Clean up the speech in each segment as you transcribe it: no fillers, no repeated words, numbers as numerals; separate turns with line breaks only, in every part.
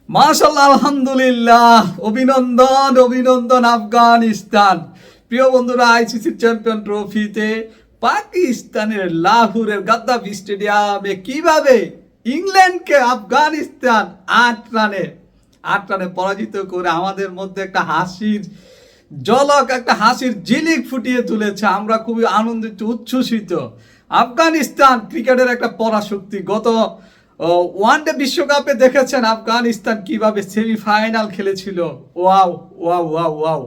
মাশাআল্লাহ, আলহামদুলিল্লাহ, অভিনন্দন অভিনন্দন আফগানিস্তান। প্রিয় বন্ধুরা, আইসিসি চ্যাম্পিয়ন ট্রফিতে পাকিস্তানের লাহোরের গাদ্দাফি স্টেডিয়ামে কিভাবে ইংল্যান্ডকে আফগানিস্তান 8 রানে পরাজিত করে আমাদের মধ্যে একটা হাসির ঝলক, একটা হাসির ঝিলিক ফুটিয়ে তুলেছে। আমরা খুবই আনন্দিত, উচ্ছ্বসিত। আফগানিস্তান ক্রিকেটের একটা পরাশক্তি। গত ওয়ানডে বিশ্বকাপে দেখেছেন আফগানিস্তান কিভাবে সেমিফাইনাল খেলেছিল। Wow wow wow wow!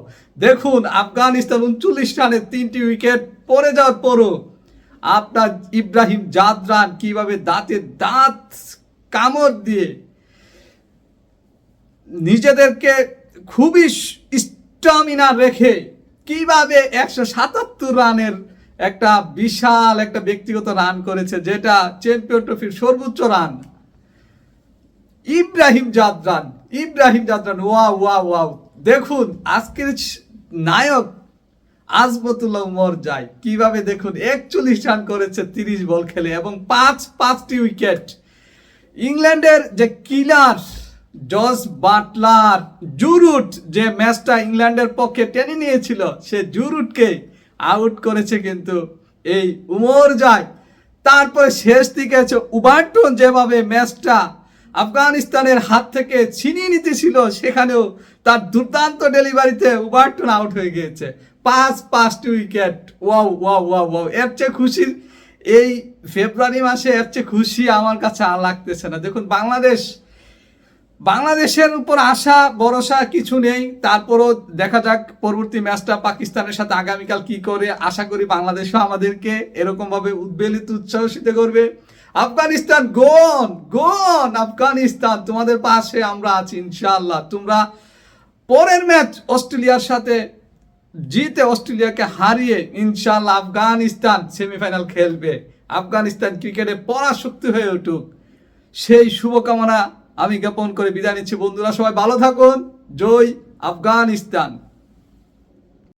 দেখুন, আফগানিস্তান 39 রানে 3টি উইকেট পড়ে যাওয়ার পরও আপনার ইব্রাহিম জাদরান কিভাবে দাঁতে দাঁত কামড় দিয়ে নিজেদেরকে খুবই স্টামিনা রেখে কিভাবে 177 রানের একটা বিশাল একটা ব্যক্তিগত রান করেছে, যেটা চ্যাম্পিয়ন ট্রফির সর্বোচ্চ run. Ibrahim Zadran wow wow wow! দেখুন, আজকের নায়ক আজমতুল্লাহ উমর যায় কিভাবে, দেখুন 41 রান করেছে 30 বল খেলে এবং পাঁচটি উইকেট। ইংল্যান্ডের যে কিলার জস বাটলার, জুরুট যে ম্যাচটা ইংল্যান্ডের পক্ষে টেনে নিয়েছিল, সে জুরুটকে আউট করেছে কিন্তু এই উমর যায়। তারপরে শেষ দিকে ওভারটন যেভাবে ম্যাচটা আফগানিস্তানের হাত থেকে ছিনিয়ে নিতেছিল, সেখানেও তার দুর্দান্ত ডেলিভারিতে ওভারটন আউট হয়ে গিয়েছে। পাঁচটি wicket. Wow wow wow wow! এর চেয়ে খুশির এই ফেব্রুয়ারি মাসে এর চেয়ে খুশি আমার কাছে আর লাগতেছে না। দেখুন, বাংলাদেশের উপর আশা ভরসা কিছু নেই, তারপরও দেখা যাক পরবর্তী ম্যাচটা পাকিস্তানের সাথে আগামীকাল কি করে। আশা করি বাংলাদেশও আমাদেরকে এরকম ভাবে উদ্বেলিত উচ্ছ্বসিত করবে। আফগানিস্তান গোন আফগানিস্তান, তোমাদের পাশে আমরা আছি ইনশাআল্লাহ। তোমরা পরের ম্যাচ অস্ট্রেলিয়ার সাথে জিতে অস্ট্রেলিয়াকে হারিয়ে ইনশাআল্লাহ আফগানিস্তান সেমিফাইনাল খেলবে। আফগানিস্তান ক্রিকেটে পরাশক্তি হয়ে উঠুক, সেই শুভকামনা আমি জ্ঞাপন করে বিদায় নিচ্ছি। বন্ধুরা, সবাই ভালো থাকুন। জয় আফগানিস্তান।